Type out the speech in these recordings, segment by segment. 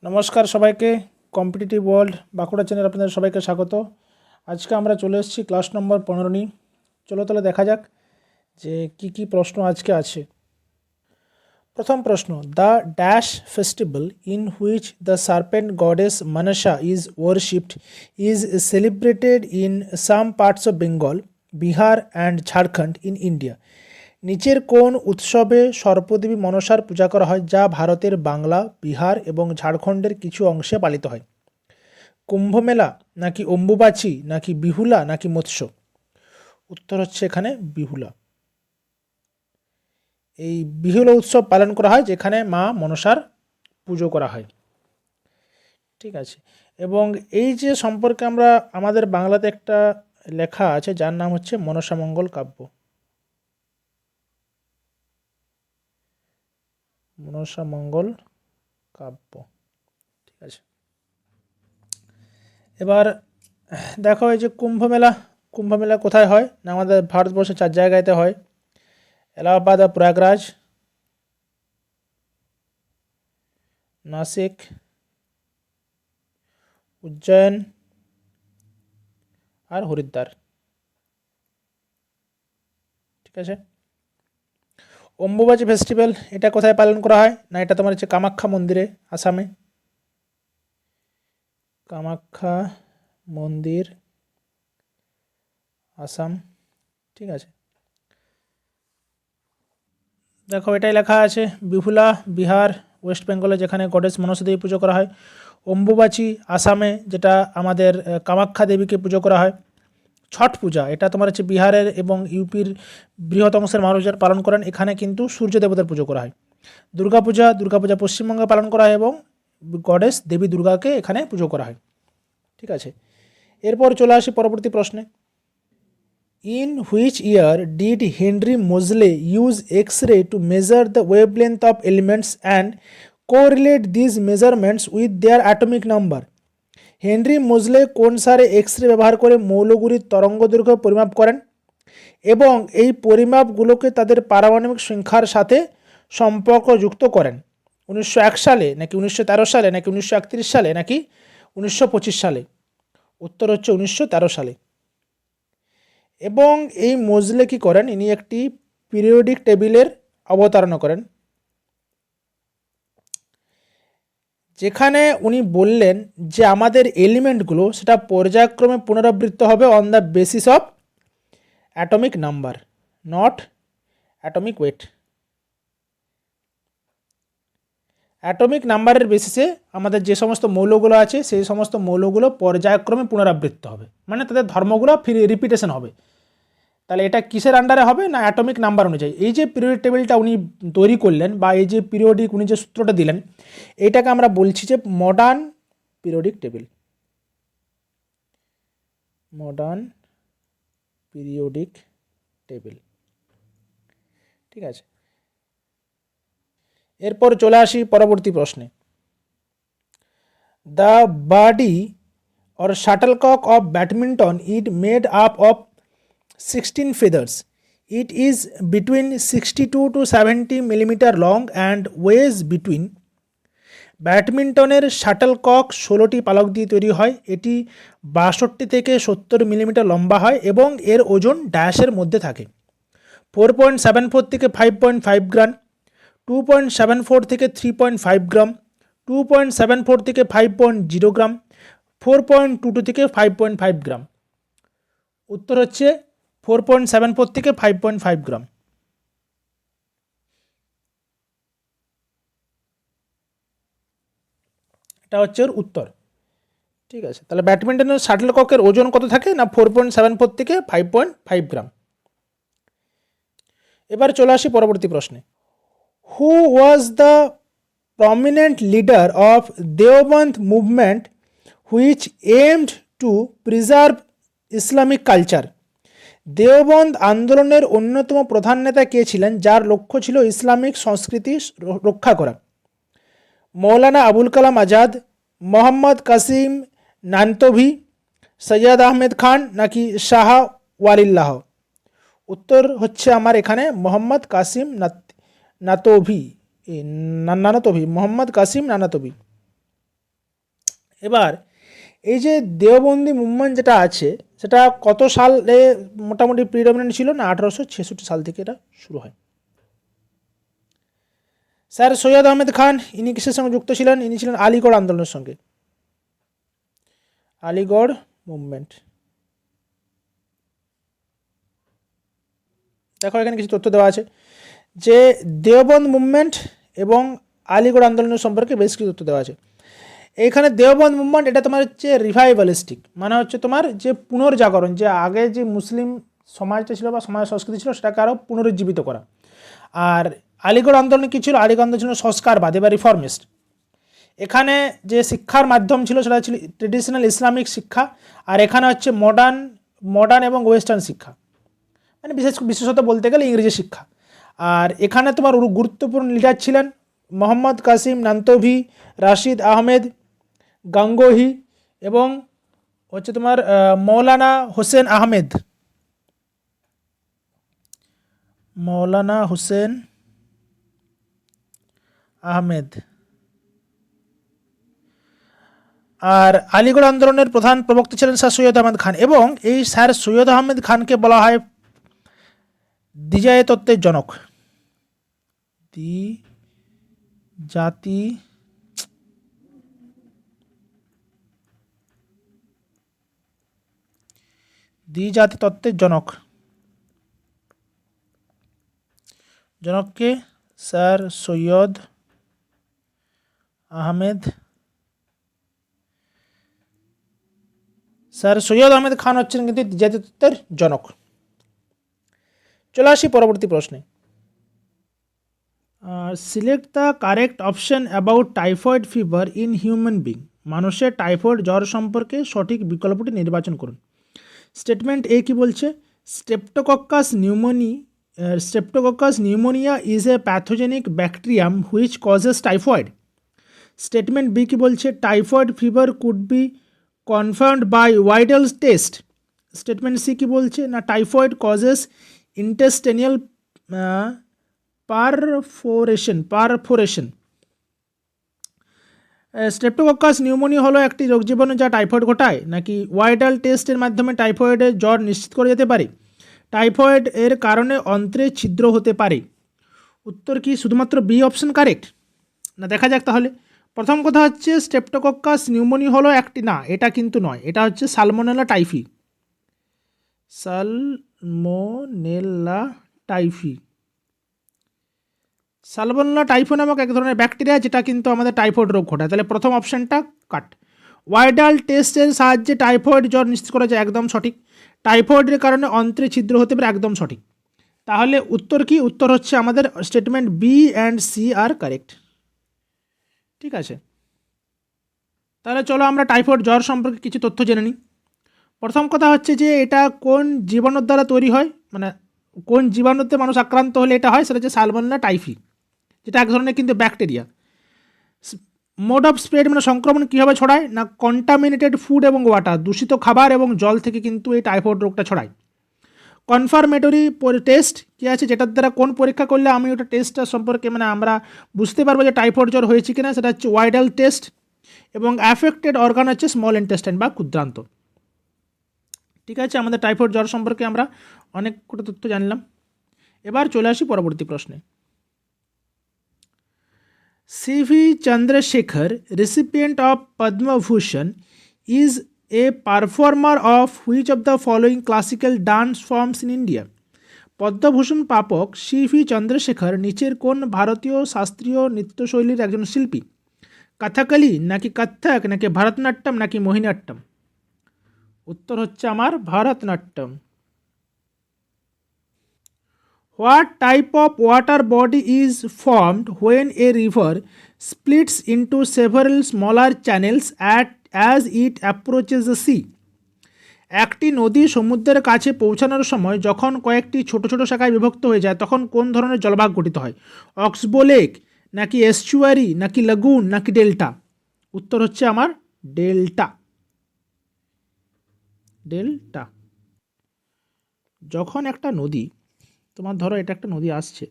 নমস্কার সবাইকে, competitive world Bankura channel আপনাদের সবাইকে স্বাগত। আজকে আমরা চলে এসেছি ক্লাস নম্বর 15 নিয়ে। চলো তাহলে দেখা যাক যে কি প্রশ্ন আজকে আছে। প্রথম প্রশ্ন, the dash festival in which the serpent goddess Manasa is worshipped is celebrated in some parts of Bengal, Bihar and Jharkhand in India. নিচের কোন উৎসবে সর্পদেবী মনসার পূজা করা হয় যা ভারতের বাংলা, বিহার এবং ঝাড়খণ্ডের কিছু অংশে পালিত হয়? কুম্ভমেলা, নাকি অম্বুবাচী, নাকি বিহুলা, নাকি মৎস্য? উত্তর হচ্ছে এখানে বিহুলা। এই বিহুলা উৎসব পালন করা হয় যেখানে মা মনসার পুজো করা হয়। ঠিক আছে, এবং এই যে সম্পর্কে আমরা আমাদের বাংলাতে একটা লেখা আছে যার নাম হচ্ছে মনসামঙ্গল কাব্য। মনসামঙ্গল কাব্য। ঠিক আছে, এবার দেখো এই যে কুম্ভমেলা কোথায় হয় না? আমাদের ভারতবর্ষে 4 জায়গাতে হয়। এলাহাবাদ আর প্রয়াগরাজ, নাসিক, উজ্জয়ন আর হরিদ্বার। ঠিক আছে, অম্বুবাচী ফেস্টিভ্যাল এটা কোথায় পালন করা হয় না? এটা তোমার হচ্ছে কামাখ্যা মন্দিরে, আসামে। কামাখ্যা মন্দির, আসাম। ঠিক আছে, দেখো এটাই লেখা আছে বিহুলা বিহার, ওয়েস্ট বেঙ্গলে যেখানে গডেস মনসা দেবী পুজো করা হয়। অম্বুবাচী আসামে, যেটা আমাদের কামাখ্যা দেবীকে পুজো করা হয়। ছট পূজা এটা তোমার হচ্ছে বিহারের এবং ইউপির বৃহৎ অংশের মানুষজন পালন করেন, এখানে কিন্তু সূর্য দেবতার পুজো করা হয়। দুর্গাপূজা পশ্চিমবঙ্গে পালন করা হয় এবং গডেস দেবী দুর্গাকে এখানে পুজো করা হয়। ঠিক আছে, এরপর চলে আসি পরবর্তী প্রশ্নে। In which year did Henry Moseley use X-ray to measure the wavelength of elements and correlate this measurements with their atomic number? Henry Moseley কোন সালে এক্স-রে ব্যবহার করে মৌলগুলির তরঙ্গদৈর্ঘ্য পরিমাপ করেন এবং এই পরিমাপগুলোকে তাদের পারমাণবিক সংখ্যার সাথে সম্পর্কযুক্ত করেন? 1901 সালে, নাকি 1913 সালে, নাকি 1931 সালে, নাকি 1925 সালে? উত্তর হচ্ছে 1913 সালে। এবং এই মোজলে কী করেন? ইনি একটি পিরিয়ডিক টেবিলের অবতারণা করেন, যেখানে উনি বললেন যে আমাদের এলিমেন্টগুলো সেটা পর্যায়ক্রমে পুনরাবৃত্ত হবে on the basis of atomic number, not atomic weight. Atomic নাম্বারের বেসিসে আমাদের যে সমস্ত মৌলগুলো আছে সেই সমস্ত মৌলগুলো পর্যায়ক্রমে পুনরাবৃত্ত হবে, মানে তাদের ধর্মগুলো রিপিটেশন হবে। তাহলে এটা কিসের আন্ডারে হবে না? অ্যাটমিক নাম্বার অনুযায়ী। এই যে পিরিয়ডিক টেবিলটা উনি তৈরি করলেন বা এই যে পিরিয়ডিক উনি যে সূত্রটা দিলেন, এইটাকে আমরা বলছি যে modern periodic table. Modern periodic table. ঠিক আছে, এরপর চলে আসি পরবর্তী প্রশ্নে। The body or shuttlecock of badminton is made up of 16 feathers. It is between 62 to 70 millimeter long and weighs between. ব্যাডমিন্টনের শাটলকক 16টি পালক দিয়ে তৈরি হয়। এটি 62 থেকে 70 মিলিমিটার লম্বা হয় এবং এর ওজন ড্যাশের মধ্যে থাকে। 4.74 থেকে 5.5 গ্রাম, 2.74 থেকে 3.5 গ্রাম, 2.74 থেকে 5.0 গ্রাম, 4.22 থেকে 5.5 গ্রাম। উত্তর হচ্ছে 4.74 থেকে 5.5 গ্রাম। এটা হচ্ছে ওর উত্তর। ঠিক আছে, তাহলে ব্যাডমিন্টনের শাটলককের ওজন কত থাকে না? 4.74 থেকে 5.5 গ্রাম। এবার চলে আসি পরবর্তী প্রশ্নে। Who was the prominent leader of Deoband movement which aimed to preserve Islamic culture? Deoband আন্দোলনের অন্যতম প্রধান নেতা কে ছিলেন যার লক্ষ্য ছিল ইসলামিক সংস্কৃতি রক্ষা করা? মৌলানা আবুল কালাম আজাদ, মোহাম্মদ কাসিম নানতভি, সৈয়দ আহমেদ খান, নাকি শাহ ওয়ালিল্লাহ? উত্তর হচ্ছে আমার এখানে মোহাম্মদ কাসিম নানতভি, মোহাম্মদ কাসিম নানতভি। এবার এই যে দেওবন্দি মুভমেন্ট যেটা আছে সেটা কত সালে মোটামুটি প্রিডমিনেন্ট ছিল না 1866 সাল থেকে এটা শুরু হয়। স্যার সৈয়দ আহমেদ খান ইনি কিসের সঙ্গে যুক্ত ছিলেন? ইনি ছিলেন আলিগড় আন্দোলনের সঙ্গে, আলিগড় মুভমেন্ট। দেখো এখানে কিছু তথ্য দেওয়া আছে যে দেওবন্দ মুভমেন্ট এবং আলিগড় আন্দোলনের সম্পর্কে বেশ কিছু তথ্য দেওয়া আছে। এইখানে দেওবন্দ মুভমেন্ট এটা তোমার হচ্ছে রিভাইভালিস্টিক, মানে হচ্ছে তোমার যে পুনর্জাগরণ, যে আগে যে মুসলিম সমাজটা ছিল বা সমাজ সংস্কৃতি ছিল সেটাকে আরও পুনরুজ্জীবিত করা। আর আলিগড় আন্দোলন কী ছিল? আলিগড় আন্দোলন ছিল সংস্কারবাদী বা রিফর্মিস্ট। এখানে যে শিক্ষার মাধ্যম ছিল সেটা ছিল ট্রেডিশনাল ইসলামিক শিক্ষা, আর এখানে হচ্ছে মডার্ন এবং ওয়েস্টার্ন শিক্ষা, মানে বিশেষত বলতে গেলে ইংরেজি শিক্ষা। আর এখানে তোমার গুরুত্বপূর্ণ লিডার ছিলেন মোহাম্মদ কাসিম নান্তভি, রাশিদ আহমেদ গাঙ্গোহি এবং হচ্ছে তোমার মৌলানা হোসেন আহমেদ, মৌলানা হোসেন আহমেদ। আর আলিগড় আন্দোলনের প্রধান প্রবক্তা ছিলেন স্যার সৈয়দ আহমেদ খান, এবং এই স্যার সৈয়দ আহমেদ খানকে বলা হয় দ্বিজাতি তত্ত্বের জনক। দ্বিজাতি তত্ত্বের জনককে স্যার সৈয়দ আহমেদ খান হচ্ছেন কিন্তু দ্বিজাতি তত্ত্বের জনক। চলে আসি পরবর্তী প্রশ্নে। Select the correct option about typhoid fever in human being. মানুষের টাইফয়েড জ্বর সম্পর্কে সঠিক বিকল্পটি নির্বাচন করুন। স্টেটমেন্ট এ কি বলছে? Streptococcus pneumoniae is a pathogenic bacterium which causes typhoid. Statement B কি বলছে? Typhoid fever could be confirmed by Widal test. Statement C কি বলছে? না typhoid causes intestinal perforation. Streptococcus pneumoniae হলো একটি রোগ জীবাণু যা টাইফয়েড ঘটায়, নাকি ওয়াইডাল টেস্টের মাধ্যমে টাইফয়েডের জ্বর নিশ্চিত করা যেতে পারে? টাইফয়েড এর কারণে অন্ত্রে ছিদ্র হতে পারে। উত্তর কি শুধুমাত্র বি অপশন কারেক্ট? না, দেখা যাক তাহলে। প্রথম কথা হচ্ছে স্ট্রেপ্টোকক্কাস নিউমোনিয়া হলো একটি, না এটা কিন্তু নয়, এটা হচ্ছে সালমোনেলা টাইফি। সালমোনেলা টাইফি নামক এক ধরনের ব্যাকটেরিয়া যেটা কিন্তু আমাদের টাইফয়েড রোগ ঘটায়। তাহলে প্রথম অপশানটা কাট। ওয়াইডাল টেস্টের সাহায্যে টাইফয়েড জ্বর নিশ্চিত করা যায়, একদম সঠিক। টাইফয়েডের কারণে অন্ত্রে ছিদ্র হতে পারে, একদম সঠিক। তাহলে উত্তর কি? উত্তর হচ্ছে আমাদের statement B and C are correct. ঠিক আছে, তাহলে চলো আমরা টাইফয়েড জ্বর সম্পর্কে কিছু তথ্য জেনে নিই। প্রথম কথা হচ্ছে যে এটা কোন জীবাণুর দ্বারা তৈরি হয়, মানে কোন জীবাণুতে মানুষ আক্রান্ত হলে এটা হয়, সেটা হচ্ছে সালমোনেলা টাইফি, যেটা এক ধরনের কিন্তু ব্যাকটেরিয়া। মোড অফ স্প্রেড মানে সংক্রমণ কীভাবে ছড়ায়? না কন্টামিনেটেড ফুড এবং ওয়াটার, দূষিত খাবার এবং জল থেকে কিন্তু এই টাইফয়েড রোগটা ছড়ায়। কনফার্মেটরি টেস্ট কী আছে, যেটার দ্বারা কোন পরীক্ষা করলে আমি ওটা টেস্টটা সম্পর্কে মানে আমরা বুঝতে পারবো যে টাইফয়েড জ্বর হয়েছে কিনা, সেটা হচ্ছে ওয়াইডাল টেস্ট। এবং অ্যাফেক্টেড অর্গান হচ্ছে স্মল ইন্টেস্টাইন বা ক্ষুদ্রান্ত। ঠিক আছে, আমাদের টাইফয়েড জ্বর সম্পর্কে আমরা অনেক কটা তথ্য জানলাম। এবার চলে আসি পরবর্তী প্রশ্নে। C.V. Chandrasekhar, recipient of Padma Bhushan, is a performer of which of the following classical dance forms in India? Padma Bhushan প্রাপক C.V. চন্দ্রশেখর নিচের কোন ভারতীয় শাস্ত্রীয় নৃত্যশৈলীর একজন শিল্পী? কথাকলি, নাকি কত্থক, নাকি ভারতনাট্যম, নাকি মোহিনীঅট্টম? উত্তর হচ্ছে আমার Bharatanatyam. What type of water body is formed when a river splits into several smaller channels as it approaches the sea? একটি নদী সমুদ্রের কাছে পৌঁছানোর সময় যখন কয়েকটি ছোট ছোট শাখায় বিভক্ত হয়ে যায় তখন কোন ধরনের জলভাগ গঠিত হয়? অক্সবো লেক, নাকি এস্চুয়ারি, নাকি লাগুন, নাকি ডেল্টা? উত্তর হচ্ছে আমার ডেল্টা। যখন একটা নদী, তোমার ধরো এটা একটা নদী আসছে,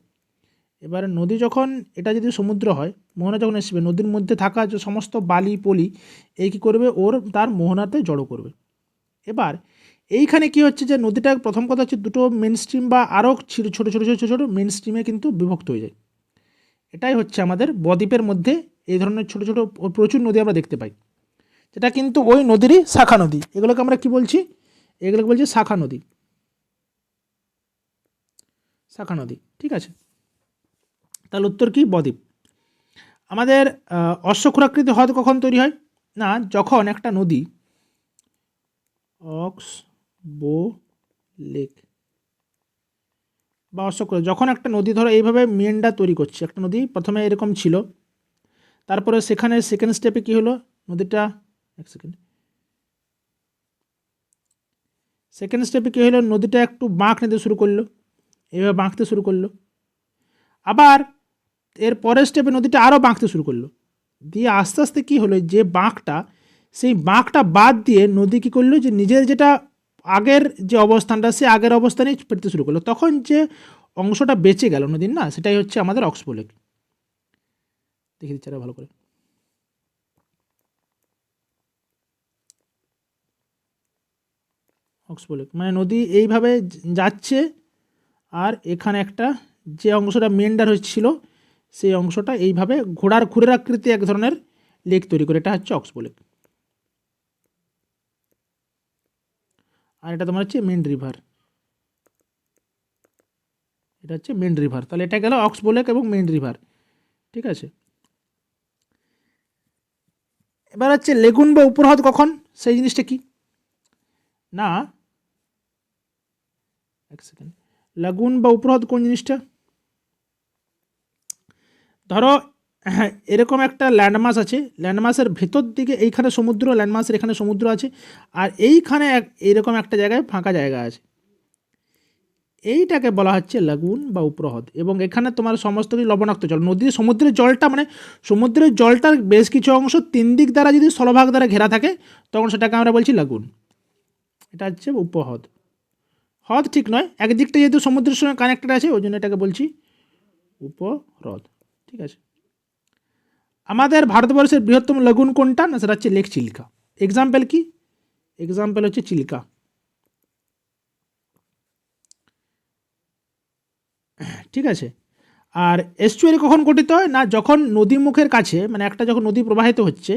এবার নদী যখন, এটা যদি সমুদ্র হয়, মোহনা যখন আসবে, নদীর মধ্যে থাকা যে সমস্ত বালি পলি এই কী করবে, তার মোহনাতে জড়ো করবে। এবার এইখানে কি হচ্ছে যে নদীটা, প্রথম কথা হচ্ছে দুটো মেন স্ট্রিম বা আরও ছোটো ছোটো ছোটো ছোটো ছোটো মেন স্ট্রিমে কিন্তু বিভক্ত হয়ে যায়। এটাই হচ্ছে আমাদের বদ্বীপের মধ্যে এই ধরনের ছোটো ছোটো প্রচুর নদী আমরা দেখতে পাই, যেটা কিন্তু ওই নদীরই শাখা নদী। এগুলোকে আমরা কি বলছি? এগুলোকে বলছি শাখা নদী, শাখা নদী। ঠিক আছে, তাহলে উত্তর কি? বদ্বীপ। আমাদের অশ্বক্ষুরাকৃতি হ্রদ কখন তৈরি হয়? না, যখন একটা নদী অক্স বো লেক বা অশ্বক্ষুরা, যখন একটা নদী ধরো এইভাবে মেন্ডা তৈরি করছে, একটা নদী প্রথমে এরকম ছিল, তারপরে সেখানে সেকেন্ড স্টেপে কী হলো, নদীটা, এক সেকেন্ড, সেকেন্ড স্টেপে কী হলো, নদীটা একটু বাঁক নিতে শুরু করলো, এইভাবে বাঁকতে শুরু করলো। আবার এর পরের স্টেপে নদীটা আরও বাঁকতে শুরু করলো, দিয়ে আস্তে আস্তে কী হলো, যে বাঁকটা, সেই বাঁকটা বাদ দিয়ে নদী কী করলো, যে নিজের যেটা আগের যে অবস্থানটা, সে আগের অবস্থানেই ফিরতে শুরু করলো। তখন যে অংশটা বেঁচে গেল নদীর, না, সেটাই হচ্ছে আমাদের অক্সবো লেক। দেখে দিচ্ছি ভালো করে। অক্সবো লেক মানে নদী এইভাবে যাচ্ছে, আর এখানে একটা যে অংশটা মেন্ডার হচ্ছিল, সেই অংশটা এইভাবে ঘোড়ার খুরের আকৃতি এক ধরনের লেক তৈরি করে, এটা হচ্ছে অক্সবো লেক। আর এটা তোমার হচ্ছে মেন রিভার, এটা হচ্ছে মেন রিভার। তাহলে এটা গেল অক্সবো লেক এবং মেন রিভার। ঠিক আছে, এবার হচ্ছে লেগুন বা উপহ্রদ কখন, সেই জিনিসটা কি? না, এক সেকেন্ড, লাগুন বা উপহ্রদ কোন জিনিসটা? ধরো এরকম একটা ল্যান্ডমাস আছে, ল্যান্ডমাসের ভেতর দিকে এইখানে সমুদ্র, ল্যান্ডমাসের এখানে সমুদ্র আছে, আর এইখানে এরকম একটা জায়গায় ফাঁকা জায়গা আছে, এইটাকে বলা হচ্ছে লাগুন বা উপহ্রদ। এবং এখানে তোমার সমস্ত কিছু লবণাক্ত জল, নদীর সমুদ্রের জলটা, মানে সমুদ্রের জলটার বেশ কিছু অংশ তিন দিক দ্বারা যদি স্থলভাগ দ্বারা ঘেরা থাকে, তখন সেটাকে আমরা বলছি লাগুন। এটা হচ্ছে উপহ্রদ। হ্রদ ঠিক নয়, একদিকটা যেহেতু সমুদ্রের সঙ্গে কানেক্টেড আছে, ওই জন্য এটাকে বলছি উপহ্রদ। ঠিক আছে, আমাদের ভারতবর্ষের বৃহত্তম লাগুন কোনটা? না, সেটা হচ্ছে লেক চিল্কা। এক্সাম্পল কি? এক্সাম্পল হচ্ছে চিল্কা। ঠিক আছে, আর এস্টুয়ারি কখন গঠিত হয়? না, যখন নদীমুখের কাছে, মানে একটা যখন নদী প্রবাহিত হচ্ছে,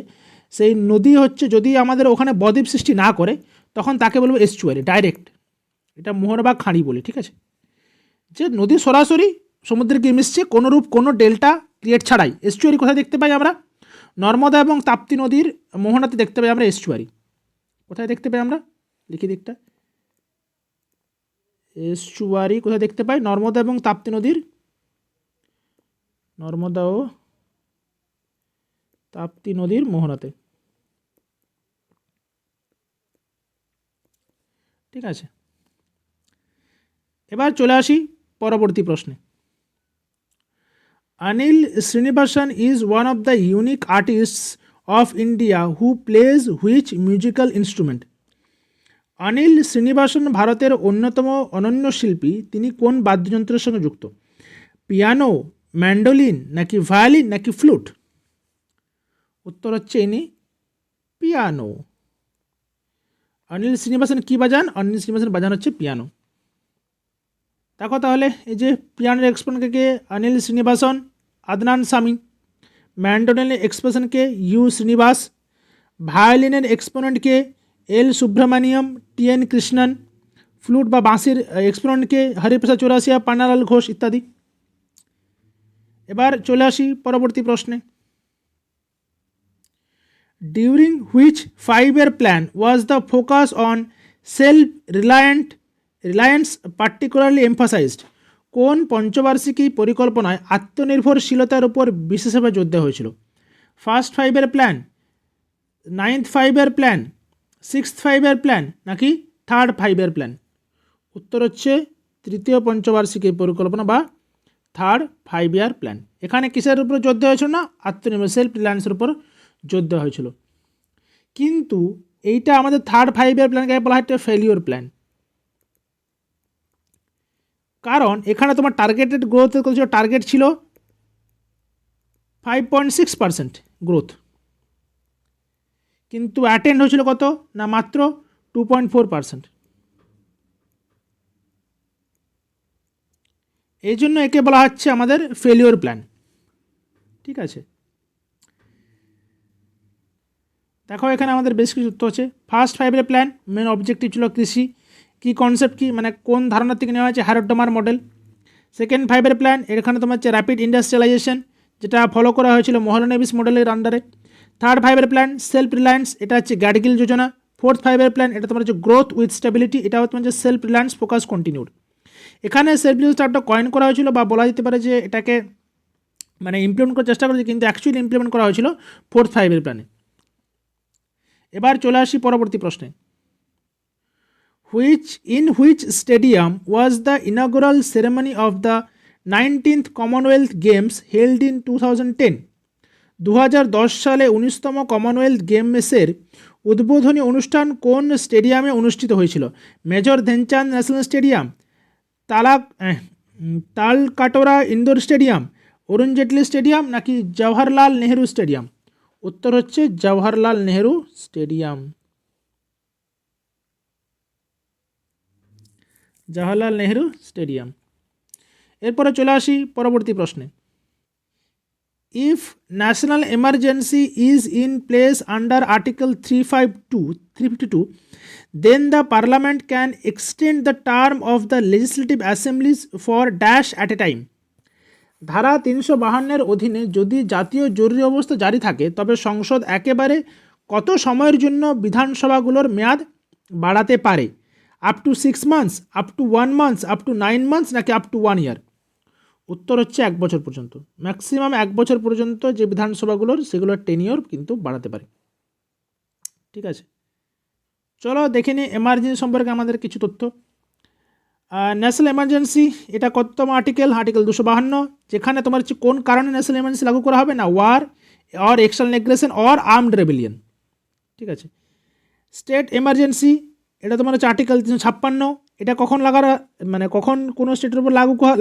সেই নদী হচ্ছে যদি আমাদের ওখানে বদ্বীপ সৃষ্টি না করে, তখন তাকে বলবো এস্টুয়ারি ডাইরেক্ট। এটা মোহনা বা খাঁড়ি বলি। ঠিক আছে, যে নদী সরাসরি সমুদ্রে গিয়ে মিশছে, কোনোরূপ কোনো ডেল্টা ক্রিয়েট ছাড়াই। এস্টুয়ারি কোথায় দেখতে পাই আমরা? নর্মদা এবং তাপ্তি নদীর মোহনাতে দেখতে পাই আমরা এস্টুয়ারি। কোথায় দেখতে পাই আমরা? লিখি দিকটা, এস্টুয়ারি কোথায় দেখতে পাই? নর্মদা এবং তাপ্তি নদীর, নর্মদা ও তাপ্তি নদীর মোহনাতে। ঠিক আছে, এবার চলে আসি পরবর্তী প্রশ্নে। Anil Srinivasan is one of the unique artists of India who plays which musical instrument? Anil Srinivasan ভারতের অন্যতম অনন্য শিল্পী, তিনি কোন বাদ্যযন্ত্রের সঙ্গে যুক্ত? পিয়ানো, ম্যান্ডোলিন, নাকি ভায়োলিন, নাকি ফ্লুট? উত্তর হচ্ছে ইনি পিয়ানো। অনিল শ্রীনিবাসন কি বাজান? অনিল শ্রীনিবাসন বাজান হচ্ছে পিয়ানো। দেখো তাহলে, এই যে পিয়ানোর এক্সপোনেন্টকে কে? অনিল শ্রীনিবাসন, আদনান সামি। ম্যান্ডোলিনের এক্সপ্রেশনকে ইউ শ্রীনিবাস। ভায়োলিনের এক্সপোনেন্টকে L Subramaniam, T N Krishnan. Flute বা বাঁশির এক্সপোনেন্টকে হরিপ্রসাদ চৌরাসিয়া, পান্নালাল ঘোষ ইত্যাদি। এবার চলে আসি পরবর্তী প্রশ্নে। During which 5-year plan was the focus on self reliance particularly emphasised? কোন পঞ্চবার্ষিকী পরিকল্পনায় আত্মনির্ভরশীলতার উপর বিশেষভাবে জোর দেওয়া হয়েছিল? First 5-year plan, 9th 5-year plan, 6th 5-year plan, নাকি থার্ড 5-year প্ল্যান? উত্তর হচ্ছে তৃতীয় পঞ্চবার্ষিকী পরিকল্পনা বা থার্ড 5-year প্ল্যান। এখানে কিসের উপর জোর দেওয়া হয়েছিল? না, আত্মনির্ভর সেলফ রিলায়েন্সের উপর জোর দেওয়া হয়েছিল। কিন্তু এইটা আমাদের থার্ড 5-year প্ল্যানকে বলা হয় একটা ফেলিওর প্ল্যান। কারণ এখানে তোমার টার্গেটেড গ্রোথের কত ছিল, টার্গেট ছিল 5.6% গ্রোথ, কিন্তু অ্যাটেন্ড হয়েছিল কত না মাত্র 2.4%। এই জন্য একে বলা হচ্ছে আমাদের ফেলিওর প্ল্যান। ঠিক আছে, দেখো এখানে আমাদের বেশ কিছু তথ্য আছে। ফার্স্ট 5-এর প্ল্যান মেন অবজেক্টিভ ছিল কৃষি, কি কনসেপ্ট কি মানে কোন ধারণা থেকে নেওয়া হয়েছে, হ্যারোডমার মডেল। সেকেন্ড 5-এর প্ল্যান এখানে তোমার হচ্ছে র্যাপিড ইন্ডাস্ট্রিয়ালাইজেশন, যেটা ফলো করা হয়েছিল মোহলানেবিস মডেলের আন্ডারে। থার্ড 5-এর প্ল্যান সেলফ রিলায়েন্স, এটা হচ্ছে গ্যাডগিল যোজনা। ফোর্থ 5-এর প্ল্যান এটা তোমার হচ্ছে গ্রোথ উইথ স্টেবিলিটি, এটা হচ্ছে তোমার সেলফ রিলায়েন্স ফোকাস কন্টিনিউড। এখানে সেলফ রিলায়েন্স টার্মটা কয়েন করা হয়েছিল বা বলা যেতে পারে যে এটাকে মানে ইমপ্লিমেন্ট করার চেষ্টা করেছে, কিন্তু অ্যাকচুয়ালি ইমপ্লিমেন্ট করা হয়েছিল ফোর্থ 5-এর প্ল্যানে। এবার চলে আসি পরবর্তী প্রশ্নে। In which stadium was the inaugural ceremony of the 19th Commonwealth Games held in 2010? 2010 সালে 19তম কমনওয়েলথ গেমসের উদ্বোধনী অনুষ্ঠান কোন স্টেডিয়ামে অনুষ্ঠিত হয়েছিল? Major Dhyan Chand national stadium, Talkatora indoor stadium, Arun Jaitley stadium নাকি জওহরলাল নেহেরু স্টেডিয়াম? উত্তর হচ্ছে জওহরলাল নেহেরু স্টেডিয়াম। জওহরলাল নেহেরু স্টেডিয়াম। এরপরে চলে আসি পরবর্তী প্রশ্নে। If national emergency is in place under article 352 then the parliament can extend the term of the legislative assemblies for dash at a time. ধারা 352-এর অধীনে যদি জাতীয় জরুরি অবস্থা জারি থাকে তবে সংসদ একেবারে কত সময়ের জন্য বিধানসভাগুলোর মেয়াদ বাড়াতে পারে? Up to 6 months, up to 1 months, up to 9 months নাকি আপ টু 1 ইয়ার? উত্তর হচ্ছে 1 বছর পর্যন্ত। ম্যাক্সিমাম 1 বছর পর্যন্ত যে বিধানসভাগুলোর সেগুলোর টেনিওর কিন্তু বাড়াতে পারে। ঠিক আছে, চলো দেখে নিই এমার্জেন্সি সম্পর্কে আমাদের কিছু তথ্য। ন্যাশনাল এমার্জেন্সি এটা কততম আর্টিকেল? আর্টিকেল 252, যেখানে তোমার হচ্ছে কোন কারণে ন্যাশনাল এমার্জেন্সি লাগু করা হবে না war or external aggression or armed rebellion. ঠিক আছে, স্টেট এমার্জেন্সি এটা তোমার হচ্ছে আর্টিকেল 356, এটা কখন মানে কখন কোনো স্টেটের উপর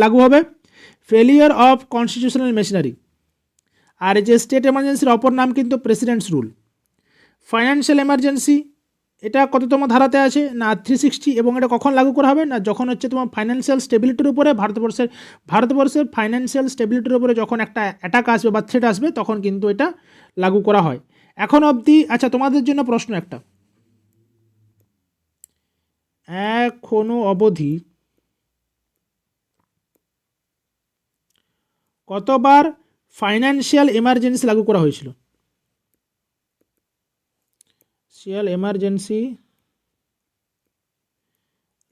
লাগু হবে? Failure of constitutional machinery. আর এই যে স্টেট এমার্জেন্সির অপর নাম কিন্তু প্রেসিডেন্টস রুল। ফাইন্যান্সিয়াল এমার্জেন্সি এটা কততম ধারাতে আছে না 360, এবং এটা কখন লাগু করা হবে না যখন হচ্ছে তোমার ফাইন্যান্সিয়াল স্টেবিলিটির উপরে ভারতবর্ষের ফাইন্যান্সিয়াল স্টেবিলিটির উপরে যখন একটা অ্যাটাক আসবে বা থ্রেট আসবে তখন কিন্তু এটা লাগু করা হয়। এখন অবধি আচ্ছা তোমাদের জন্য প্রশ্ন একটা, এখনো অবধি কতবার ফাইন্যান্সিয়াল এমার্জেন্সি লাগু করা হয়েছিল? এমার্জেন্সি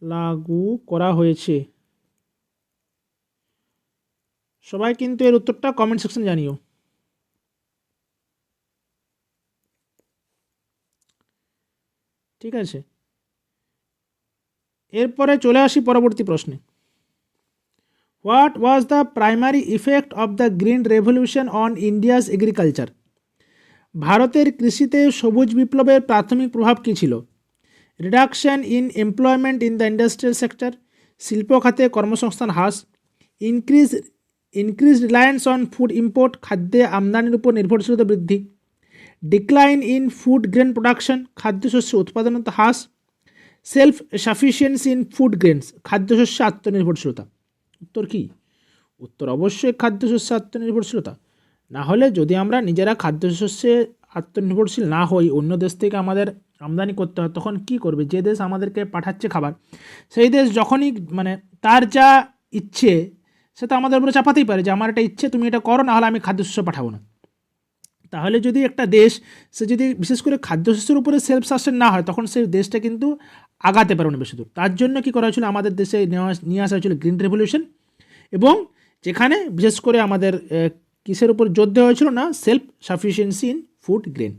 লাগু করা হয়েছে, সবাই কিন্তু এর উত্তরটা কমেন্ট সেকশন জানিও। ঠিক আছে, এরপরে চলে আসি পরবর্তী প্রশ্নে। What was the primary effect of the green revolution on India's agriculture? ভারতের কৃষিতে সবুজ বিপ্লবের প্রাথমিক প্রভাব কী ছিল? Reduction in employment in the industrial sector, শিল্প খাতে কর্মসংস্থান হ্রাস, increase reliance on food import, খাদ্যে আমদানির উপর নির্ভরশীলতা বৃদ্ধি, decline in food grain production, খাদ্যশস্য উৎপাদনতা হ্রাস, self sufficiency in food grains, খাদ্যশস্যে আত্মনির্ভরশীলতা। উত্তর কী? উত্তর অবশ্যই খাদ্যশস্যে আত্মনির্ভরশীলতা। না হলে যদি আমরা নিজেরা খাদ্যশস্যে আত্মনির্ভরশীল না হই, অন্য দেশ থেকে আমাদের আমদানি করতে হয়, তখন কি করবে? যে দেশ আমাদেরকে পাঠাচ্ছে খাবার, সেই দেশ যখনই মানে তার যা ইচ্ছে সে তো আমাদের উপরে চাপাতেই পারে যে আমার এটা ইচ্ছে, তুমি এটা করো, না হলে আমি খাদ্যশস্য পাঠাবো না। তাহলে যদি একটা দেশ সে যদি বিশেষ করে খাদ্যশস্যের উপরে সেলফ সাস্টেন না হয়, তখন সেই দেশটা কিন্তু আগাতে পারবে না বেশি দূর। তার জন্য কী করা হয়েছিল, আমাদের দেশে নিয়ে আসা হয়েছিল গ্রিন রেভলিউশন, এবং যেখানে বিশেষ করে আমাদের কিসের উপর জোর দেওয়া হয়েছিল না self sufficiency in food grain.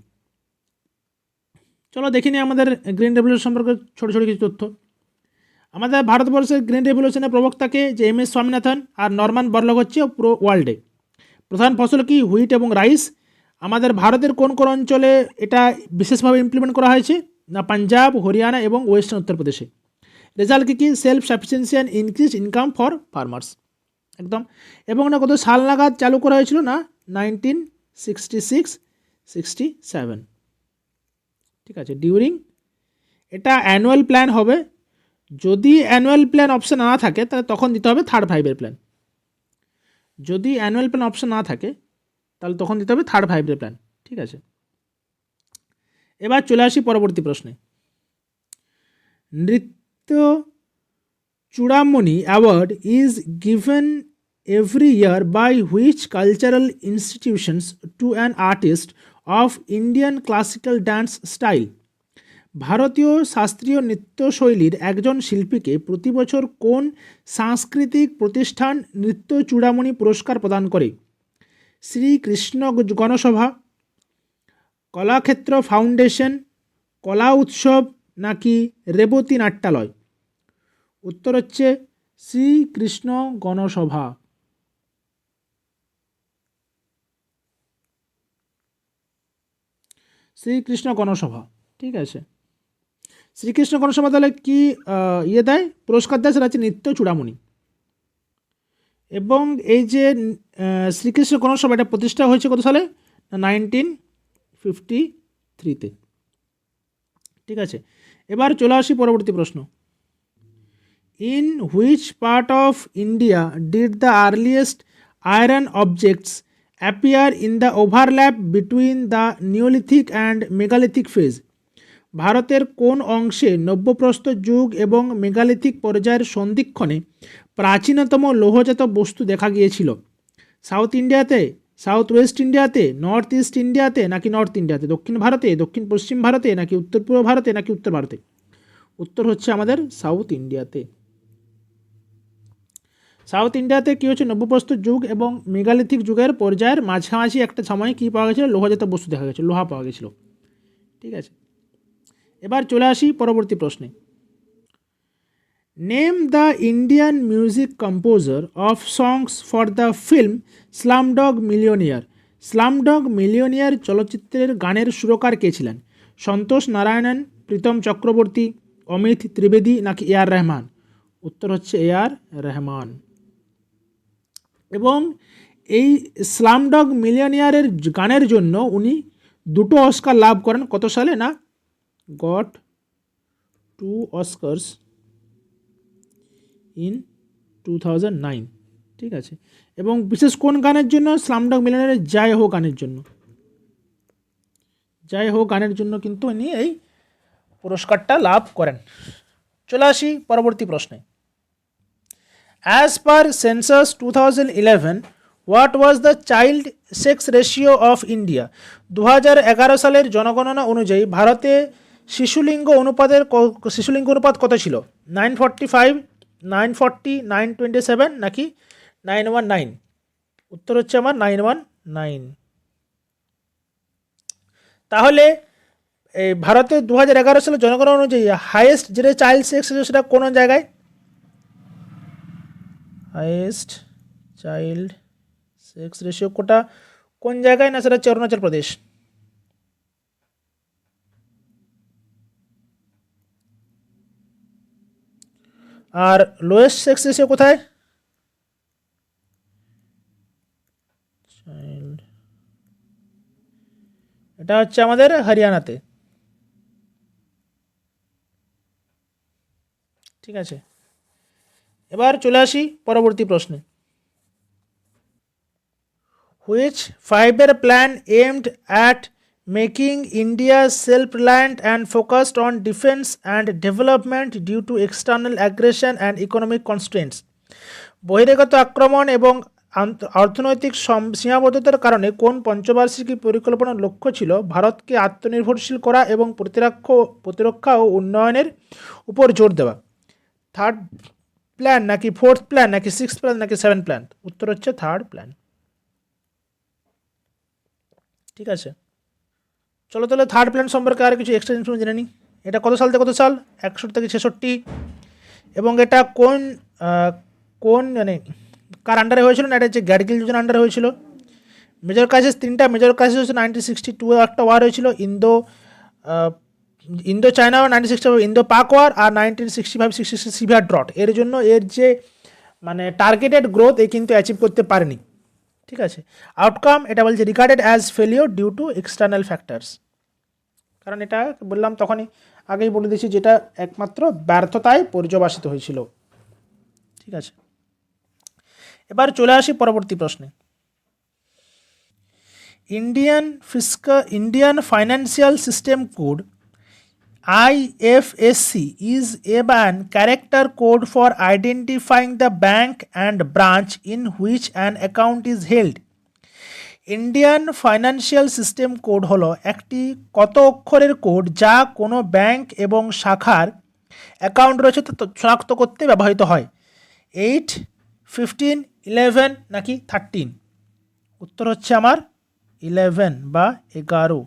চলো দেখে নিই আমাদের গ্রিন রেভলিউশন সম্পর্কে ছোটো ছোটো কিছু তথ্য। আমাদের ভারতবর্ষের গ্রিন রেভলিউশনের প্রবক্তাকে যে এম এস স্বামীনাথন আর নরমান বরলগ হচ্ছে পুরো ওয়ার্ল্ডে। প্রধান ফসল কি? হুইট এবং রাইস। আমাদের ভারতের কোন কোন অঞ্চলে এটা বিশেষভাবে ইমপ্লিমেন্ট করা হয়েছে না পাঞ্জাব, হরিয়ানা এবং ওয়েস্টার্ন উত্তরপ্রদেশে। রেজাল্ট কী কী? Self sufficiency and increase income for farmers, একদম। এবং না কত সাল নাগাদ চালু করা হয়েছিল? না 1966-67, ঠিক আছে। ডিউরিং, এটা অ্যানুয়াল প্ল্যান হবে। যদি অ্যানুয়াল প্ল্যান অপশান না থাকে তাহলে তখন দিতে হবে থার্ড 5-year প্ল্যান। যদি অ্যানুয়াল প্ল্যান অপশান না থাকে তাহলে তখন দিতে হবে থার্ড 5-year প্ল্যান, ঠিক আছে। এবার চলে আসি পরবর্তী প্রশ্নে। Nritya Choodamani award is given every year by which cultural institutions to an artist of Indian classical dance style. ভারতীয় শাস্ত্রীয় নৃত্যশৈলীর একজন শিল্পীকে প্রতি বছর কোন সাংস্কৃতিক প্রতিষ্ঠান নৃত্য চূড়ামণি পুরস্কার প্রদান করে? শ্রীকৃষ্ণ গণসভা, কলাক্ষেত্র ফাউন্ডেশন, কলা উৎসব নাকি রেবতী নাট্যালয়? উত্তর হচ্ছে শ্রীকৃষ্ণ গণসভা। শ্রীকৃষ্ণ গণসভা, ঠিক আছে। শ্রীকৃষ্ণ গণসভা তাহলে কি দেয়, পুরস্কার দেয়? সেটা হচ্ছে নৃত্য চূড়ামণি। এবং এই যে শ্রীকৃষ্ণ গণসভা, এটা প্রতিষ্ঠা হয়েছে কত সালে? 1953-তে, ঠিক আছে। এবার চলে আসি পরবর্তী প্রশ্ন। In which part of India did the earliest iron objects appear in the overlap between the neolithic and megalithic phase? ভারতের কোন অংশে নব্যপ্রস্তর যুগ এবং মেগালিথিক পর্যায়ের সন্ধিক্ষণে প্রাচীনতম লৌহজাত বস্তু দেখা গিয়েছিল? সাউথ ইন্ডিয়াতে, সাউথ ওয়েস্ট ইন্ডিয়াতে, নর্থ ইস্ট ইন্ডিয়াতে নাকি নর্থ ইন্ডিয়াতে? দক্ষিণ ভারতে, দক্ষিণ পশ্চিম ভারতে নাকি উত্তর পূর্ব ভারতে নাকি উত্তর ভারতে? উত্তর হচ্ছে আমাদের সাউথ ইন্ডিয়াতে। সাউথ ইন্ডিয়াতে কী হচ্ছে, নব্যপ্রস্তর যুগ এবং মেগালিথিক যুগের পর্যায়ের মাঝামাঝি একটা সময় কী পাওয়া গেছিলো? লৌহজাত বস্তু দেখা গেছিলো, লোহা পাওয়া গেছিলো, ঠিক আছে। এবার চলে আসি পরবর্তী প্রশ্নে। Name the Indian music composer of songs for the film Slumdog millionaire. Slumdog millionaire চলচ্চিত্রের গানের সুরকার কে ছিলেন? সন্তোষ নারায়ণন, প্রীতম চক্রবর্তী, অমিত ত্রিবেদী নাকি এ আর রহমান? উত্তর হচ্ছে এ আর রহমান। এবং এই স্লামডগ মিলিয়নিয়ারের গানের জন্য উনি 2টো অস্কার লাভ করেন। কত সালে? না গট 2 অস্কার্স ইন 2009, ঠিক আছে। এবং বিশেষ কোন গানের জন্য? স্লামডগ মিলিয়নিয়ারের জয় হো গানের জন্য। জয় হো গানের জন্য কিন্তু উনি এই পুরস্কারটা লাভ করেন। চলে আসি পরবর্তী প্রশ্নে। As per census 2011, what was the child sex ratio of India? 2011 সালের জনগণনা অনুযায়ী ভারতে শিশুলিঙ্গ অনুপাত কত ছিল? 945, 940, 927 নাকি 919? উত্তর হচ্ছে আমার 919। তাহলে এই ভারতে 2011 সালের জনগণনা অনুযায়ী হাইয়েস্ট যেটা চাইল্ড সেক্স রেশিও সেটা কোন জায়গায়? হাইয়েস্ট চাইল্ড সেক্স রেশিও কোন জায়গায়? না সেটা হচ্ছে অরুণাচল প্রদেশ। আর লোয়েস্ট সেক্স রেশিও কোথায়? চাইল্ড, এটা হচ্ছে আমাদের হরিয়ানাতে, ঠিক আছে। এবার চলে আসি পরবর্তী প্রশ্নে। Which 5-year plan aimed at making India self reliant and focused on defence and development due to external aggression and economic constraints? বহিরাগত আক্রমণ এবং অর্থনৈতিক সীমাবদ্ধতার কারণে কোন পঞ্চবার্ষিকী পরিকল্পনার লক্ষ্য ছিল ভারতকে আত্মনির্ভরশীল করা এবং প্রতিরক্ষা ও উন্নয়নের উপর জোর দেওয়া? থার্ড প্ল্যান নাকি ফোর্থ প্ল্যান নাকি সিক্স প্ল্যান নাকি 7 প্ল্যান? উত্তর হচ্ছে থার্ড প্ল্যান, ঠিক আছে। চলো তাহলে থার্ড প্ল্যান সম্পর্কে আর কিছু এক্সট্রা ইনফরমেশন জেনে নিই। এটা কত সাল থেকে কত সাল? 61 থেকে 66। এবং এটা কোন মানে কার আন্ডারে হয়েছিল? না এটা হচ্ছে গ্যাডগিল যোজনা আন্ডারে হয়েছিল। মেজর ক্রাইসিস 3টা মেজর ক্রাইসিস হচ্ছে 1962 একটা ওয়ার হয়েছিল, ইন্দো ইন্দো চায়না 1965, ইন্দো পাক ওয়ার আর 1965-66 সিভিয়ার ড্রট, এর জন্য এর যে মানে টার্গেটেড গ্রোথ এ কিন্তু অ্যাচিভ করতে পারেনি। ঠিক আছে, আউটকাম এটা বলছে regarded as failure due to external factors, কারণ এটা বললাম তখনই আগেই বলে দিয়েছি যেটা একমাত্র ব্যর্থতায় পর্যবসিত হয়েছিল। ঠিক আছে, এবার চলে আসি পরবর্তী প্রশ্নে। Indian financial system code IFSC is an character code for identifying the bank and branch in which an account is held. Indian financial system code হলো একটি কত অক্ষরের কোড যা কোনো ব্যাংক এবং শাখার অ্যাকাউন্ট রয়েছে তা শনাক্ত করতে ব্যবহৃত হয়। 8, 15, 11 নাকি 13? উত্তর হচ্ছে আমার 11 বা 11।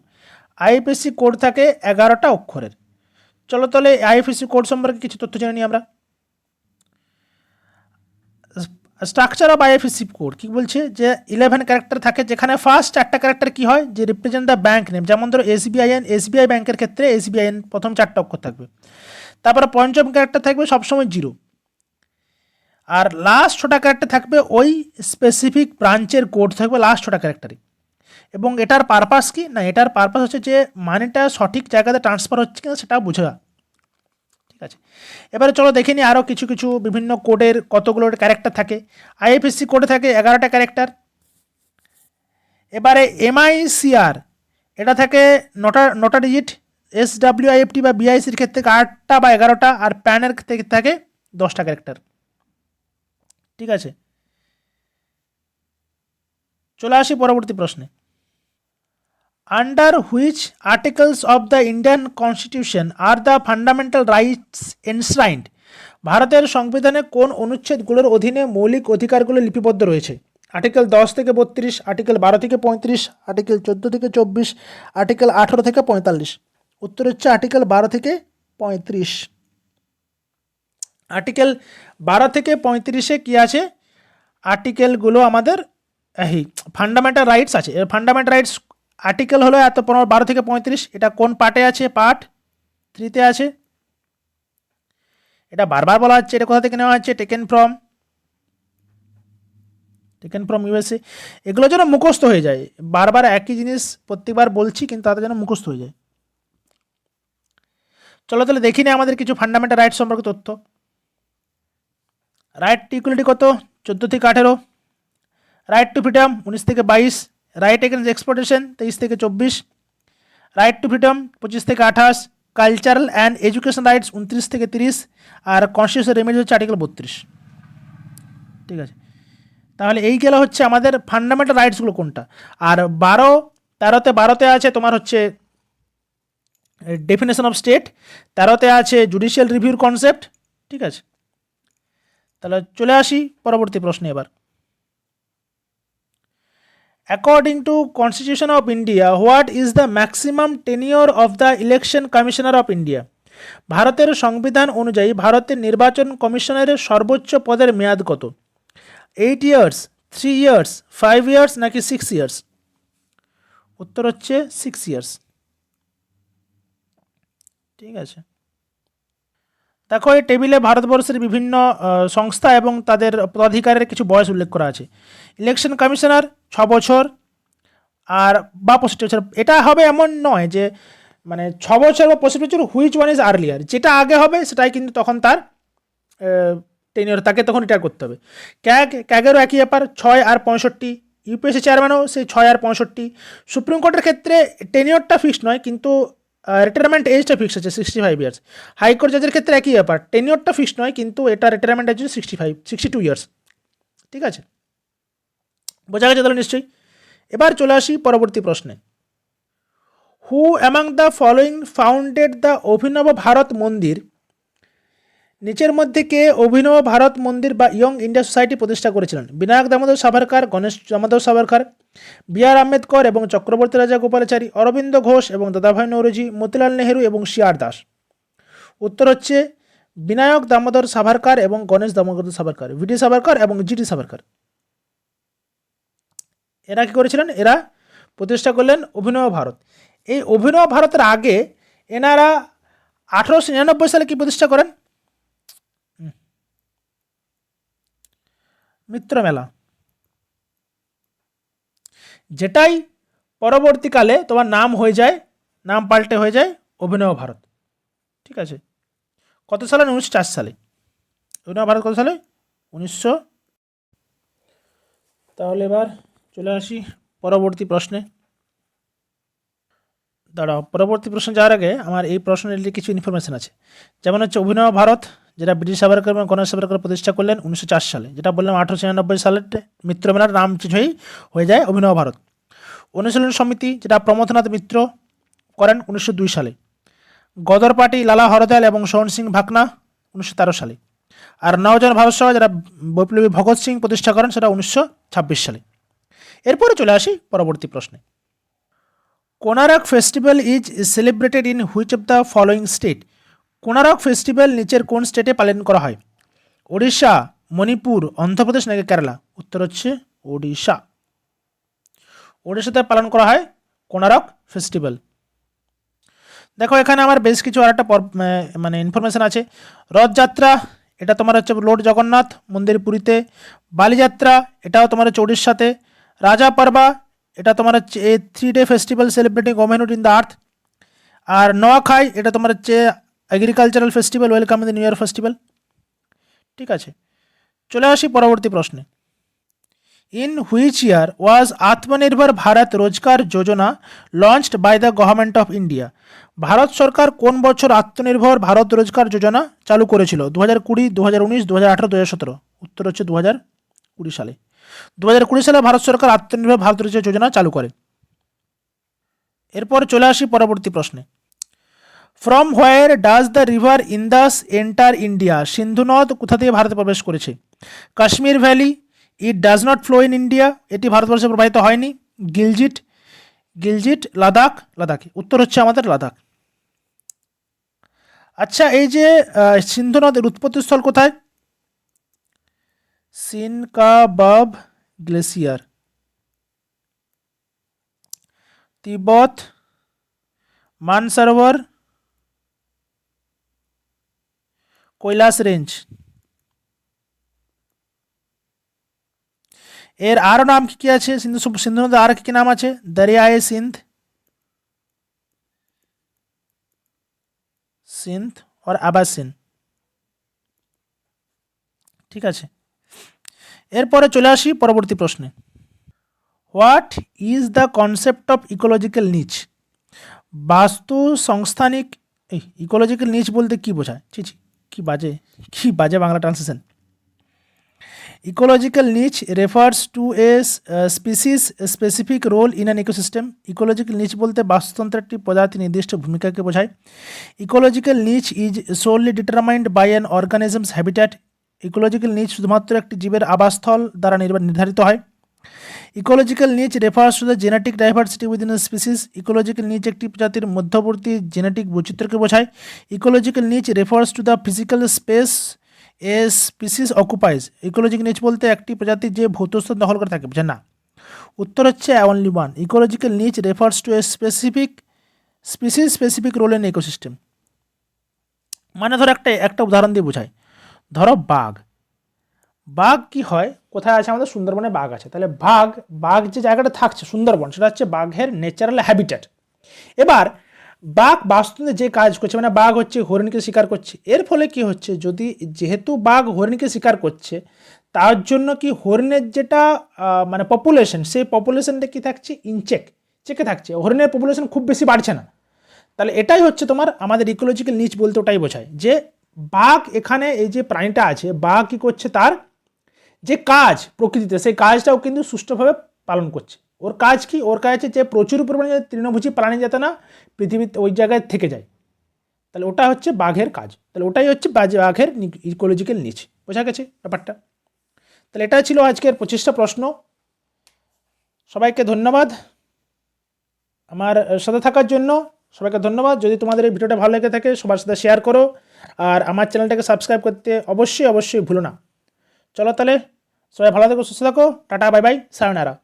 আইএফএসসি কোড থাকে 11টা অক্ষরের। চলো তাহলে আইএফএসসি কোড সম্পর্কে কিছু তথ্য জেনে নিই আমরা। স্ট্রাকচার অফ আইএফএসসি কোড কী বলছে যে 11 ক্যারেক্টার থাকে, যেখানে ফার্স্ট 4টা ক্যারেক্টার কী হয় যে রিপ্রেজেন্ট দ্য ব্যাঙ্ক নেম, যেমন ধরো এসবিআই ব্যাংকের ক্ষেত্রে এসবিআইএন প্রথম 4টা অক্ষর থাকবে, তারপরে পঞ্চম ক্যারেক্টার থাকবে সবসময় 0, আর লাস্ট 6টা ক্যারেক্টার থাকবে ওই স্পেসিফিক ব্রাঞ্চের কোড থাকবে লাস্ট 6টা ক্যারেক্টারই। এবং এটার পারপাস কি না, এটার পারপাস হচ্ছে যে মানিটা সঠিক জায়গাতে ট্রান্সফার হচ্ছে কিনা সেটা বোঝা। ঠিক আছে, এবারে চলো দেখে নিই আরও কিছু কিছু বিভিন্ন কোডের কতগুলো ক্যারেক্টার থাকে। আইএফএসসি কোডে থাকে 11টা ক্যারেক্টার। এবারে MICR এটা থাকে 9টা ডিজিট, SWIFT বা BICর ক্ষেত্রে 8টা বা 11টা, আর প্যানের থেকে থাকে 10টা ক্যারেক্টার। ঠিক আছে, চলে আসি পরবর্তী প্রশ্নে। Under which articles of the Indian constitution are the fundamental rights enshrined, ভারতের সংবিধানে কোন অনুচ্ছেদগুলোর অধীনে মৌলিক অধিকারগুলো লিপিবদ্ধ রয়েছে? আর্টিকেল 10 থেকে 32, আর্টিকেল 12 থেকে 35, আর্টিকেল 14 থেকে 24, আর্টিকেল 18 থেকে 45? উত্তর হচ্ছে আর্টিকেল 12 থেকে 35। আর্টিকেল 12 থেকে 35-এ কী আছে? আর্টিকেলগুলো আমাদের এই ফান্ডামেন্টাল রাইটস আছে। এর ফান্ডামেন্টাল রাইটস আর্টিকেল হলো এত 12 থেকে 35। এটা কোন পার্টে আছে? পার্ট 3-তে আছে। এটা বারবার বলা হচ্ছে, এটা কোথা থেকে নেওয়া হচ্ছে? Taken from USA। এগুলো যেন মুখস্থ হয়ে যায়, বারবার একই জিনিস প্রত্যেকবার বলছি কিন্তু তাদের যেন মুখস্থ হয়ে যায়। চলো তাহলে দেখি না আমাদের কিছু ফান্ডামেন্টাল রাইটস সম্পর্কে তথ্য। রাইট টু ইকুয়ালিটি কত? 14 থেকে 18। রাইট টু ফ্রিডম 19 থেকে 22। রাইট এগেন্স্ট এক্সপ্লয়টেশন 23 থেকে 24। রাইট টু ফ্রিডম 25 থেকে 28। কালচারাল অ্যান্ড এডুকেশন রাইটস 29 থেকে 30। আর কনস্টিটিউশন রেমেডি হচ্ছে আর্টিকেল 32। ঠিক আছে, তাহলে এই গেল হচ্ছে আমাদের ফান্ডামেন্টাল রাইটসগুলো কোনটা। আর 12-13-12তে আছে তোমার হচ্ছে ডেফিনেশন অফ স্টেট, 13তে আছে জুডিশিয়াল রিভিউর কনসেপ্ট। ঠিক আছে, তাহলে চলে আসি পরবর্তী প্রশ্নে এবার। According to Constitution of India, what is the maximum tenure of the Election Commissioner of India? ভারতের সংবিধান অনুযায়ী ভারতের নির্বাচন কমিশনারের সর্বোচ্চ পদের মেয়াদ কত? 8 ইয়ার্স, 3 ইয়ার্স, 5 ইয়ার্স নাকি 6 ইয়ার্স? উত্তর হচ্ছে 6 ইয়ার্স। ঠিক আছে, দেখো এই টেবিলে ভারতবর্ষের বিভিন্ন সংস্থা এবং তাদের পদাধিকারের কিছু বয়স উল্লেখ করা আছে। ইলেকশন কমিশনার 6 বছর আর বা 65 বছর। এটা হবে এমন নয় যে মানে 6 বছর বা 65 বছর, হুইচ ওয়ান ইজ আর্লিয়ার, যেটা আগে হবে সেটাই কিন্তু তখন তার টেনিয়র, তাকে তখন রিটায়ার করতে হবে। ক্যাগেরও একই ব্যাপার, 6 আর 65। ইউপিএসসি চেয়ারম্যানও সেই 6 আর 65। সুপ্রিম কোর্টের ক্ষেত্রে টেনিয়রটা ফিক্সড নয় কিন্তু রিটায়ারমেন্ট এজটা ফিক্স আছে 65 ইয়ার্স। হাইকোর্ট জাজের ক্ষেত্রে একই ব্যাপার, টেনিয়রটা ফিক্সড নয় কিন্তু এটা রিটায়ারমেন্ট এজ 62 ইয়ার্স। ঠিক আছে, বোঝা গেছে তাহলে নিশ্চয়ই। এবার চলে আসি পরবর্তী প্রশ্নে। Who among the following founded the Abhinav Bharat মন্দির? নিচের মধ্যে কে অভিনব ভারত মন্দির বা ইয়ং ইন্ডিয়া সোসাইটি প্রতিষ্ঠা করেছিলেন? বিনায়ক দামোদর সাভারকর, গণেশ দামোদর সাভারকর, B.R. আম্বেদকর এবং চক্রবর্তী রাজা গোপালাচারী, অরবিন্দ ঘোষ এবং দাদাভাই নৌরোজি, মতিলাল নেহেরু এবং C.R. দাস? উত্তর হচ্ছে বিনায়ক দামোদর সাভারকর এবং গণেশ দামোদর সাভারকর, V.D. সাভারকর এবং G.D. সাভারকর। এরা কী করেছিলেন? এরা প্রতিষ্ঠা করলেন অভিনব ভারত। এই অভিনব ভারতের আগে এনারা 1899 সালে কি প্রতিষ্ঠা করেন? মিত্র মেলা, যেটাই পরবর্তীকালে তোমার নাম হয়ে যায়, নাম পাল্টে হয়ে যায় অভিনব ভারত। ঠিক আছে, কত সালে? 1904 সালে। অভিনব ভারত কত সালে? 1900। তাহলে এবার চলে আসি পরবর্তী প্রশ্নে। দাঁড়াও, পরবর্তী প্রশ্নে যাওয়ার আগে আমার এই প্রশ্নের রিলেটেড কিছু ইনফরমেশন আছে। যেমন হচ্ছে অভিনব ভারত, যেটা ব্রিটিশ সাভারকর এবং গণেশ সাভারকর প্রতিষ্ঠা করলেন 1904 সালে, যেটা বললাম 1899 সালে মিত্র মেলার নাম চেঞ্জ হয়ে যায় অভিনব ভারত। অনুশীলন সমিতি, যেটা প্রমথনাথ মিত্র করেন 1902 সালে। গদর পার্টি লালা হরদয়াল এবং সোহন সিং ভাকনা 1913 সালে। আর নওজন ভারত সভা, যারা বৈপ্লবী ভগৎ সিং প্রতিষ্ঠা করেন, সেটা 1926 সালে। এরপরে চলে আসি পরবর্তী প্রশ্নে। Konark festival is celebrated in which of the following state? Konark festival নিচের কোন স্টেটে পালন করা হয়? ওড়িশা, মণিপুর, অন্ধ্রপ্রদেশ নাকি কেরালা? উত্তর হচ্ছে ওড়িশা। ওড়িশাতে পালন করা হয় কোনারক ফেস্টিভ্যাল। দেখো এখানে আমার বেশ কিছু আর একটা মানে ইনফরমেশান আছে। রথযাত্রা, এটা তোমার হচ্ছে লর্ড জগন্নাথ মন্দির পুরীতে। বালিযাত্রা, এটাও তোমার হচ্ছে উড়িষ্যাতে। রাজা পারবা, এটা তোমার হচ্ছে a 3 day festival celebrating womanhood in the earth. আর নোয়াখাই, এটা তোমার হচ্ছে agricultural festival welcome in the new year festival. ঠিক আছে, চলে আসি পরবর্তী প্রশ্নে। In which year was Atmanirbhar Bharat Rozgar Yojana launched by the government of India? Bharat সরকার কোন বছর আত্মনির্ভর ভারত রোজগার যোজনা চালু করেছিল? 2020, 2019, 2018, 2017? উত্তর হচ্ছে 2020 সালে। 2020 সালে ভারত সরকার আত্মনির্ভর ভারত রোজগার যোজনা চালু করে। এরপর চলে আসি পরবর্তী প্রশ্নে। From where does the river Indus enter India? Sindhu নদ কোথা থেকে ভারতে প্রবেশ করেছে? Kashmir valley, it does not flow in India, এটি ভারতবর্ষে প্রবাহিত হয়নি। গিলজিট, লাদাখে। উত্তর হচ্ছে আমাদের লাদাখ। আচ্ছা, এই যে সিন্ধু নদের উৎপত্তিস্থল কোথায়? সিনকাবাব গ্লেসিয়ার, তিব্বত, মানসরোবর, কৈলাস রেঞ্জ। এর আরও নাম কি আছে? সিন্ধু নদের আর কি নাম আছে? দরিয়ায়ে সিন্ধ আর আবাসিন। ঠিক আছে, এরপরে চলে আসি পরবর্তী প্রশ্নে। What is the concept of ecological নিচ? বাস্তু সংস্থানিক ইকোলজিক্যাল নিচ বলতে কি বোঝায়? কি বাজে Bangla translation. Ecological niche refers to a species specific role in an ecosystem. Ecological niche বলতে বাস্তুতন্ত্রের একটি প্রজাতি নির্দিষ্ট ভূমিকাকে বোঝায়। Ecological niche is solely determined by an organism's habitat. Ecological niche শুধুমাত্র একটি জীবের আবাসস্থল দ্বারা নির্ধারিত হয়। Ecological niche refers to the genetic diversity within a species. Ecological niche একটি প্রজাতির মধ্যবর্তী জেনেটিক বৈচিত্র্যকে বোঝায়। Ecological niche refers to the physical space A species অকুপাইজ। Ecological নিচ বলতে একটি প্রজাতি যে ভৌতস্থান দখল করে থাকে, বুঝেন না? উত্তর হচ্ছে only one. Ecological niche refers to a specific role in ecosystem. মানে ধরো একটা উদাহরণ দিয়ে বোঝায়। ধরো বাঘ কি হয়, কোথায় আছে? আমাদের সুন্দরবনে বাঘ আছে। তাহলে বাঘ যে জায়গাটা থাকছে সুন্দরবন, সেটা হচ্ছে বাঘের ন্যাচারাল হ্যাবিটেট। এবার বাঘ বাস্তবে যে কাজ করছে, মানে বাঘ হচ্ছে হরিণকে শিকার করছে, এর ফলে কি হচ্ছে, যেহেতু বাঘ হরিণকে শিকার করছে, তার জন্য কি হরিণের যেটা মানে পপুলেশন, সেই পপুলেশনটা কি থাকছে? চেকে থাকছে। হরিণের পপুলেশন খুব বেশি বাড়ছে না। তাহলে এটাই হচ্ছে তোমার আমাদের ইকোলজিক্যাল নিচ বলতে ওটাই বোঝায় যে বাঘ এখানে এই যে প্রাণীটা আছে, বাঘ কী করছে, তার যে কাজ প্রকৃতিতে, সেই কাজটাও কিন্তু সুষ্ঠুভাবে পালন করছে। ওর কাজ কি? ওর কাজ হচ্ছে যে প্রচুর পরিমাণে তৃণভোজী প্রাণী যাতে না পৃথিবীতে ওই জায়গায় থেকে যায়, তাহলে ওটা হচ্ছে বাঘের কাজ। তাহলে ওটাই হচ্ছে বাঘের ইকোলজিক্যাল নিচ। বোঝা গেছে ব্যাপারটা? তাহলে এটা ছিল আজকের 25টা প্রশ্ন। সবাইকে ধন্যবাদ আমার সাথে থাকার জন্য। সবাইকে ধন্যবাদ। যদি তোমাদের এই ভিডিওটা ভালো লেগে থাকে সবার সাথে শেয়ার করো, আর আমার চ্যানেলটাকে সাবস্ক্রাইব করতে অবশ্যই ভুলো না। চলো তাহলে সবাই ভালো থেকো, সুস্থ থাকো। Tata, bye bye, সায়োনারা।